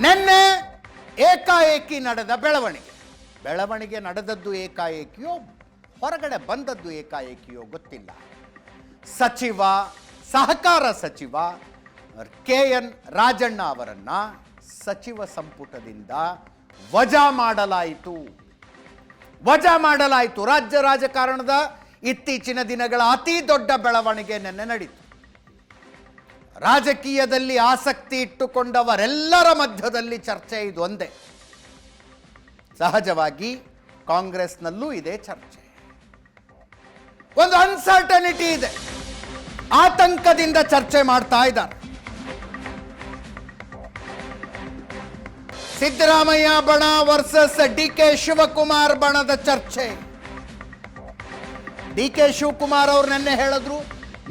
ನಿನ್ನೆ ಏಕಾಏಕಿ ನಡೆದ ಬೆಳವಣಿಗೆ ನಡೆದದ್ದು ಏಕಾಏಕಿಯೋ ಹೊರಗಡೆ ಬಂದದ್ದು ಏಕಾಏಕಿಯೋ ಗೊತ್ತಿಲ್ಲ. ಸಹಕಾರ ಸಚಿವ KN ರಾಜಣ್ಣ ಅವರನ್ನ ಸಚಿವ ಸಂಪುಟದಿಂದ ವಜಾ ಮಾಡಲಾಯಿತು. ರಾಜ್ಯ ರಾಜಕಾರಣದ ಇತ್ತೀಚಿನ ದಿನಗಳ ಅತಿ ದೊಡ್ಡ ಬೆಳವಣಿಗೆ ನಿನ್ನೆ ನಡೆಯಿತು. ರಾಜಕೀಯದಲ್ಲಿ ಆಸಕ್ತಿ ಇಟ್ಟುಕೊಂಡವರೆಲ್ಲರ ಮಧ್ಯದಲ್ಲಿ ಚರ್ಚೆ ಇದು ಒಂದೇ. ಸಹಜವಾಗಿ ಕಾಂಗ್ರೆಸ್ನಲ್ಲೂ ಇದೆ ಚರ್ಚೆ. ಒಂದು ಅನ್ಸರ್ಟನಿಟಿ ಇದೆ, ಆತಂಕದಿಂದ ಚರ್ಚೆ ಮಾಡ್ತಾ ಇದ್ದಾರೆ. ಸಿದ್ದರಾಮಯ್ಯ ಬಣ ವರ್ಸಸ್ DK ಶಿವಕುಮಾರ್ ಬಣದ ಚರ್ಚೆ. DK ಶಿವಕುಮಾರ್ ಅವರು ನೆನ್ನೆ ಹೇಳಿದ್ರು,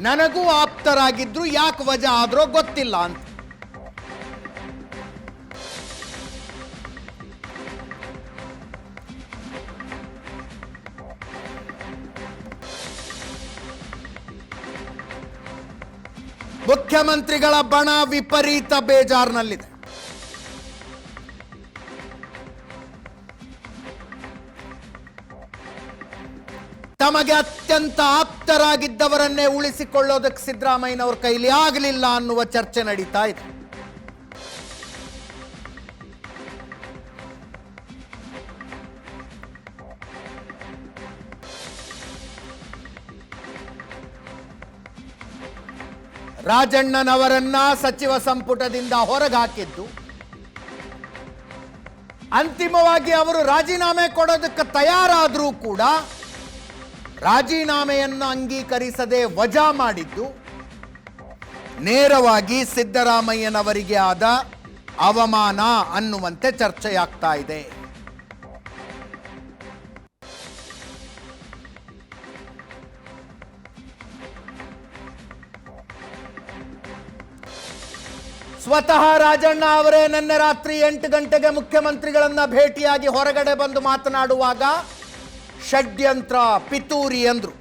ನನಗೂ ಆಪ್ತರಾಗಿದ್ರು, ಯಾಕೆ ವಜಾ ಆದ್ರೋ ಗೊತ್ತಿಲ್ಲ ಅಂತ. ಮುಖ್ಯಮಂತ್ರಿಗಳ ಬಣ ವಿಪರೀತ ಬೇಜಾರ್ನಲ್ಲಿದೆ. ತಮಗೆ ಅತ್ಯಂತ ಆಪ್ತರಾಗಿದ್ದವರನ್ನೇ ಉಳಿಸಿಕೊಳ್ಳೋದಕ್ಕೆ ಸಿದ್ದರಾಮಯ್ಯನವರ ಕೈಲಿ ಆಗಲಿಲ್ಲ ಅನ್ನುವ ಚರ್ಚೆ ನಡೀತಾ ಇದೆ. ರಾಜಣ್ಣನವರನ್ನ ಸಚಿವ ಸಂಪುಟದಿಂದ ಹೊರಗೆ ಹಾಕಿದ್ದು, ಅಂತಿಮವಾಗಿ ಅವರು ರಾಜೀನಾಮೆ ಕೊಡೋದಕ್ಕೆ ತಯಾರಾದರೂ ಕೂಡ ರಾಜೀನಾಮೆಯನ್ನು ಅಂಗೀಕರಿಸದೆ ವಜಾ ಮಾಡಿದ್ದು ನೇರವಾಗಿ ಸಿದ್ದರಾಮಯ್ಯನವರಿಗೆ ಆದ ಅವಮಾನ ಅನ್ನುವಂತೆ ಚರ್ಚೆಯಾಗ್ತಾ ಇದೆ. ಸ್ವತಃ ರಾಜಣ್ಣ ಅವರೇ ನಿನ್ನೆ ರಾತ್ರಿ 8 ಗಂಟೆಗೆ ಮುಖ್ಯಮಂತ್ರಿಗಳನ್ನ ಭೇಟಿಯಾಗಿ ಹೊರಗಡೆ ಬಂದು ಮಾತನಾಡುವಾಗ ಷಡ್ಯಂತ್ರ, ಪಿತೂರಿ ಅಂದ್ರು.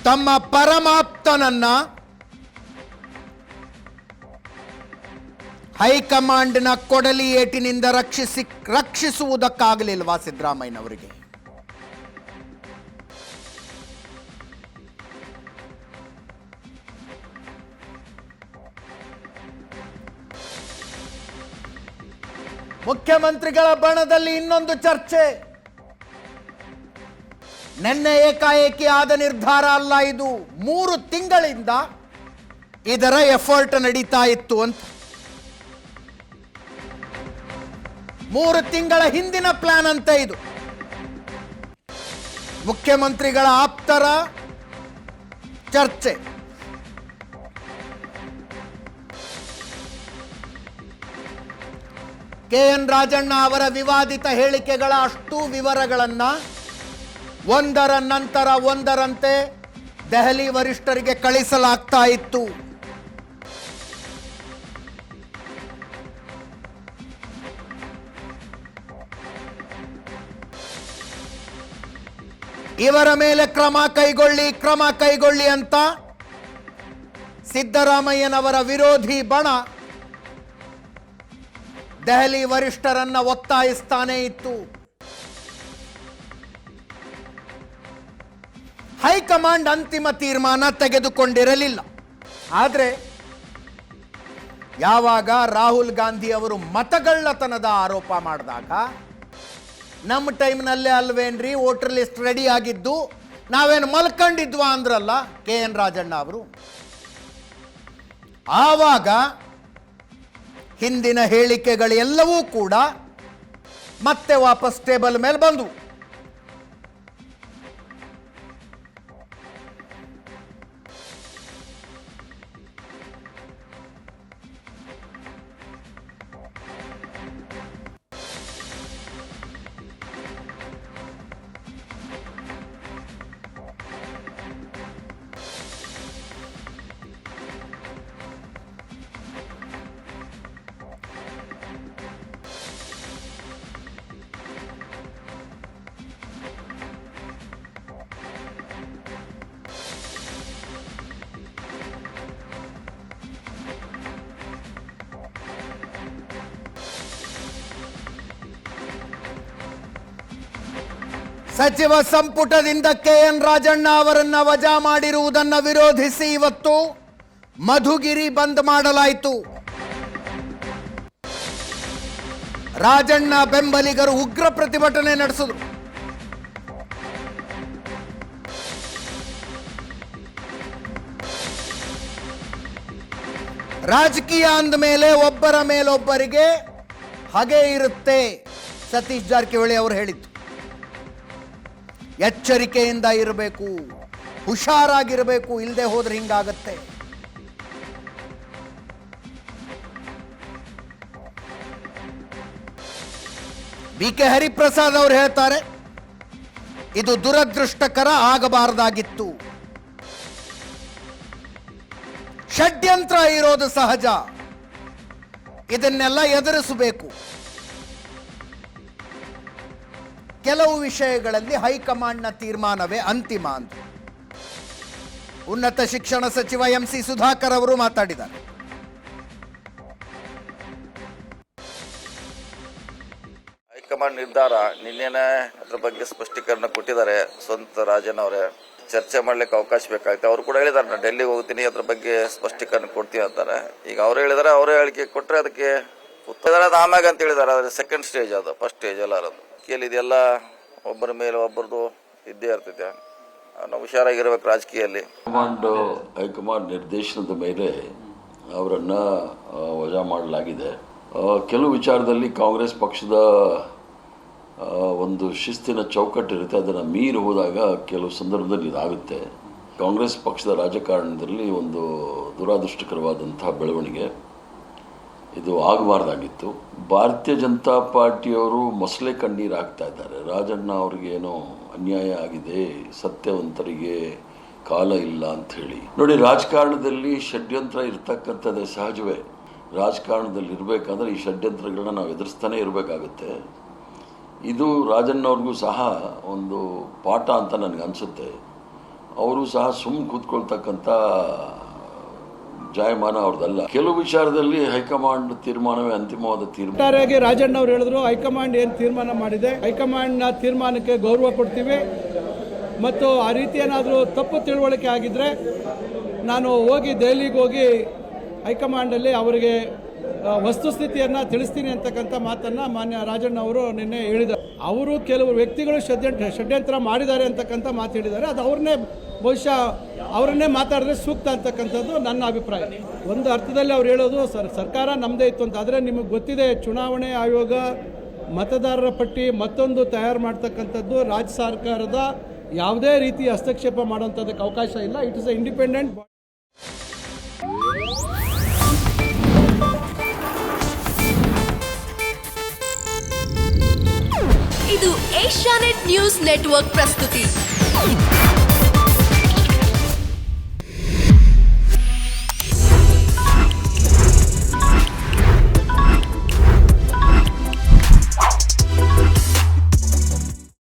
ತಮ್ಮ ಪರಮಾಪ್ತನನ್ನ ಹೈಕಮಾಂಡ್ನ ಕೊಡಲಿ ಏಟಿನಿಂದ ರಕ್ಷಿಸುವುದಕ್ಕಾಗಲಿಲ್ವಾ ಸಿದ್ದರಾಮಯ್ಯನವರಿಗೆ? ಮುಖ್ಯಮಂತ್ರಿಗಳ ಬಣದಲ್ಲಿ ಇನ್ನೊಂದು ಚರ್ಚೆ. ನಿನ್ನೆ ಏಕಾಏಕಿ ಆದ ನಿರ್ಧಾರ ಅಲ್ಲ ಇದು, 3 ತಿಂಗಳಿಂದ ಇದರ ಎಫರ್ಟ್ ನಡೀತಾ ಇತ್ತು ಅಂತ. 3 ತಿಂಗಳ ಹಿಂದಿನ ಪ್ಲಾನ್ ಅಂತ ಇದು. ಮುಖ್ಯಮಂತ್ರಿಗಳ ಆಪ್ತರ ಚರ್ಚೆ. KN ರಾಜಣ್ಣ ಅವರ ವಿವಾದಿತ ಹೇಳಿಕೆಗಳ ಅಷ್ಟು ವಿವರಗಳನ್ನು ಒಂದರ ನಂತರ ಒಂದರಂತೆ ದೆಹಲಿ ವರಿಷ್ಠರಿಗೆ ಕಳಿಸಲಾಗ್ತಾ ಇತ್ತು. ಇವರ ಮೇಲೆ ಕ್ರಮ ಕೈಗೊಳ್ಳಿ ಅಂತ ಸಿದ್ದರಾಮಯ್ಯನವರ ವಿರೋಧಿ ಬಣ ದೆಹಲಿ ವರಿಷ್ಠರನ್ನ ಒತ್ತಾಯಿಸ್ತಾನೇ ಇತ್ತು. ಹೈಕಮಾಂಡ್ ಅಂತಿಮ ತೀರ್ಮಾನ ತೆಗೆದುಕೊಂಡಿರಲಿಲ್ಲ. ಆದರೆ ಯಾವಾಗ ರಾಹುಲ್ ಗಾಂಧಿ ಅವರು ಮತಗಳ್ಳತನದ ಆರೋಪ ಮಾಡಿದಾಗ, ನಮ್ಮ ಟೈಮ್ನಲ್ಲೇ ಅಲ್ವೇನ್ರಿ ವೋಟರ್ ಲಿಸ್ಟ್ ರೆಡಿ ಆಗಿದ್ದು, ನಾವೇನು ಮಲ್ಕೊಂಡಿದ್ವಾ ಅಂದ್ರಲ್ಲ KN ರಾಜಣ್ಣ ಅವರು, ಆವಾಗ ಹಿಂದಿನ ಹೇಳಿಕೆಗಳೆಲ್ಲವೂ ಕೂಡ ಮತ್ತೆ ವಾಪಸ್ ಟೇಬಲ್ ಮೇಲೆ ಬಂದವು. ಸಚಿವ ಸಂಪುಟದಿಂದ KN ರಾಜಣ್ಣ ಅವರನ್ನ ವಜಾ ಮಾಡಿರುವುದನ್ನು ವಿರೋಧಿಸಿ ಇವತ್ತು ಮಧುಗಿರಿ ಬಂದ್ ಮಾಡಲಾಯಿತು. ರಾಜಣ್ಣ ಬೆಂಬಲಿಗರು ಉಗ್ರ ಪ್ರತಿಭಟನೆ ನಡೆಸಿದರು. ರಾಜಕೀಯ ಅಂದ ಮೇಲೆ ಒಬ್ಬರ ಮೇಲೊಬ್ಬರಿಗೆ ಹಾಗೆ ಇರುತ್ತೆ. ಸತೀಶ್ ಜಾರಕಿಹೊಳಿ ಅವರು ಹೇಳಿದ್ದು ಎಚ್ಚರಿಕೆಯಿಂದ ಇರಬೇಕು, ಹುಷಾರಾಗಿರಬೇಕು, ಇಲ್ಲದೆ ಹೋದ್ರೆ ಹಿಂಗಾಗತ್ತೆ. BK ಹರಿಪ್ರಸಾದ್ ಅವರು ಹೇಳ್ತಾರೆ, ಇದು ದುರದೃಷ್ಟಕರ, ಆಗಬಾರದಾಗಿತ್ತು. ಷಡ್ಯಂತ್ರ ಇರೋದು ಸಹಜ, ಇದನ್ನೆಲ್ಲ ಎದುರಿಸಬೇಕು. ಕೆಲವು ವಿಷಯಗಳಲ್ಲಿ ಹೈಕಮಾಂಡ್ನ ತೀರ್ಮಾನವೇ ಅಂತಿಮ ಅಂತ ಉನ್ನತ ಶಿಕ್ಷಣ ಸಚಿವ MC ಸುಧಾಕರ್ ಅವರು ಮಾತಾಡಿದ್ದಾರೆ. ಹೈಕಮಾಂಡ್ ನಿರ್ಧಾರ ನಿನ್ನೆನೇ ಅದ್ರ ಬಗ್ಗೆ ಸ್ಪಷ್ಟೀಕರಣ ಕೊಟ್ಟಿದ್ದಾರೆ. ಸ್ವಂತ ರಾಜನ್ ಅವರೇ ಚರ್ಚೆ ಮಾಡ್ಲಿಕ್ಕೆ ಅವಕಾಶ ಬೇಕಾಗುತ್ತೆ. ಅವರು ಕೂಡ ಹೇಳಿದ್ದಾರೆ, ನಾನು ಡೆಲ್ಲಿಗೆ ಹೋಗ್ತೀನಿ, ಅದ್ರ ಬಗ್ಗೆ ಸ್ಪಷ್ಟೀಕರಣ ಕೊಡ್ತೀನಿ ಅಂತಾರೆ. ಈಗ ಅವರು ಹೇಳಿದಾರೆ, ಅವರೇ ಹೇಳಿಕೆ ಕೊಟ್ಟರೆ ಅದಕ್ಕೆ ಉತ್ತರ ಅದು ಆಮ್ಯಾಗ ಅಂತ ಹೇಳಿದ್ದಾರೆ. ಅದ್ರ ಸೆಕೆಂಡ್ ಸ್ಟೇಜ್, ಅದು ಫಸ್ಟ್ ಸ್ಟೇಜ್ ಅಲ್ಲ. ಅದು ಇದೆಲ್ಲ ಒಬ್ಬರ ಮೇಲೆ ಒಬ್ಬರದು ಇದ್ದೇ ಇರ್ತೈತೆ. ನಾವು ಹುಷಾರಾಗಿರ್ಬೇಕು ರಾಜಕೀಯದಲ್ಲಿ. ಹೈಕಮಾಂಡ್ ನಿರ್ದೇಶನದ ಮೇಲೆ ಅವರನ್ನು ವಜಾ ಮಾಡಲಾಗಿದೆ. ಕೆಲವು ವಿಚಾರದಲ್ಲಿ ಕಾಂಗ್ರೆಸ್ ಪಕ್ಷದ ಒಂದು ಶಿಸ್ತಿನ ಚೌಕಟ್ಟು ಇರುತ್ತೆ, ಅದನ್ನು ಮೀರಿ ಹೋದಾಗ ಕೆಲವು ಸಂದರ್ಭದಲ್ಲಿ ಇದಾಗುತ್ತೆ. ಕಾಂಗ್ರೆಸ್ ಪಕ್ಷದ ರಾಜಕಾರಣದಲ್ಲಿ ಒಂದು ದುರಾದೃಷ್ಟಕರವಾದಂತಹ ಬೆಳವಣಿಗೆ, ಇದು ಆಗಬಾರ್ದಾಗಿತ್ತು. ಭಾರತೀಯ ಜನತಾ ಪಾರ್ಟಿಯವರು ಮೊಸಳೆ ಕಣ್ಣೀರು ಹಾಕ್ತಾ ಇದ್ದಾರೆ. ರಾಜಣ್ಣ ಅವ್ರಿಗೆ ಏನೋ ಅನ್ಯಾಯ ಆಗಿದೆ, ಸತ್ಯವಂತರಿಗೆ ಕಾಲ ಇಲ್ಲ ಅಂಥೇಳಿ. ನೋಡಿ, ರಾಜಕಾರಣದಲ್ಲಿ ಷಡ್ಯಂತ್ರ ಇರ್ತಕ್ಕಂಥದ್ದೇ ಸಹಜವೇ. ರಾಜಕಾರಣದಲ್ಲಿ ಇರಬೇಕಾದ್ರೆ ಈ ಷಡ್ಯಂತ್ರಗಳನ್ನ ನಾವು ಎದುರಿಸ್ತಾನೆ ಇರಬೇಕಾಗುತ್ತೆ. ಇದು ರಾಜಣ್ಣವ್ರಿಗೂ ಸಹ ಒಂದು ಪಾಠ ಅಂತ ನನಗೆ ಅನಿಸುತ್ತೆ. ಅವರು ಸಹ ಸುಮ್ಮನೆ ಕೂತ್ಕೊಳ್ತಕ್ಕಂಥ ಜಾಯಮಾನ ಅವ್ರದ್ದಲ್ಲ. ಕೆಲವು ವಿಚಾರದಲ್ಲಿ ಹೈಕಮಾಂಡ್ ತೀರ್ಮಾನವೇ ಅಂತಿಮವಾದ ತೀರ್ಮಾನ. ಒಟ್ಟಾರೆಯಾಗಿ ರಾಜಣ್ಣ ಅವರು ಹೇಳಿದ್ರು, ಹೈಕಮಾಂಡ್ ಏನು ತೀರ್ಮಾನ ಮಾಡಿದೆ, ಹೈಕಮಾಂಡ್ನ ತೀರ್ಮಾನಕ್ಕೆ ಗೌರವ ಕೊಡ್ತೀವಿ. ಮತ್ತು ಆ ರೀತಿ ಏನಾದರೂ ತಪ್ಪು ತಿಳುವಳಿಕೆ ಆಗಿದ್ದರೆ ನಾನು ಹೋಗಿ ದೆಹಲಿಗೆ ಹೋಗಿ ಹೈಕಮಾಂಡಲ್ಲಿ ಅವರಿಗೆ ವಸ್ತುಸ್ಥಿತಿಯನ್ನು ತಿಳಿಸ್ತೀನಿ ಅಂತಕ್ಕಂಥ ಮಾತನ್ನು ಮಾನ್ಯ ರಾಜಣ್ಣ ಅವರು ನಿನ್ನೆ ಹೇಳಿದ್ದಾರೆ. ಅವರು ಕೆಲವು ವ್ಯಕ್ತಿಗಳು ಷಡ್ಯಂತ್ರ ಮಾಡಿದ್ದಾರೆ ಅಂತಕ್ಕಂಥ ಮಾತು ಹೇಳಿದ್ದಾರೆ. ಅದು ಅವ್ರನ್ನೇ ಬಹುಶಃ ಅವರನ್ನೇ ಮಾತಾಡಿದ್ರೆ ಸೂಕ್ತ ಅಂತಕ್ಕಂಥದ್ದು ನನ್ನ ಅಭಿಪ್ರಾಯ. ಒಂದು ಅರ್ಥದಲ್ಲಿ ಅವ್ರು ಹೇಳೋದು ಸರ್ಕಾರ ನಮ್ಮದೇ ಇತ್ತು ಅಂತ. ಆದರೆ ನಿಮಗೆ ಗೊತ್ತಿದೆ, ಚುನಾವಣೆ ಆಯೋಗ ಮತದಾರರ ಪಟ್ಟಿ ಮತ್ತೊಂದು ತಯಾರು ಮಾಡ್ತಕ್ಕಂಥದ್ದು ರಾಜ್ಯ ಸರ್ಕಾರದ ಯಾವುದೇ ರೀತಿ ಹಸ್ತಕ್ಷೇಪ ಮಾಡುವಂಥದ್ದಕ್ಕೆ ಅವಕಾಶ ಇಲ್ಲ. It is a independent. ಇದು ಏಷ್ಯಾನೆಟ್ ನ್ಯೂಸ್ ನೆಟ್ವರ್ಕ್ ಪ್ರಸ್ತುತಿ.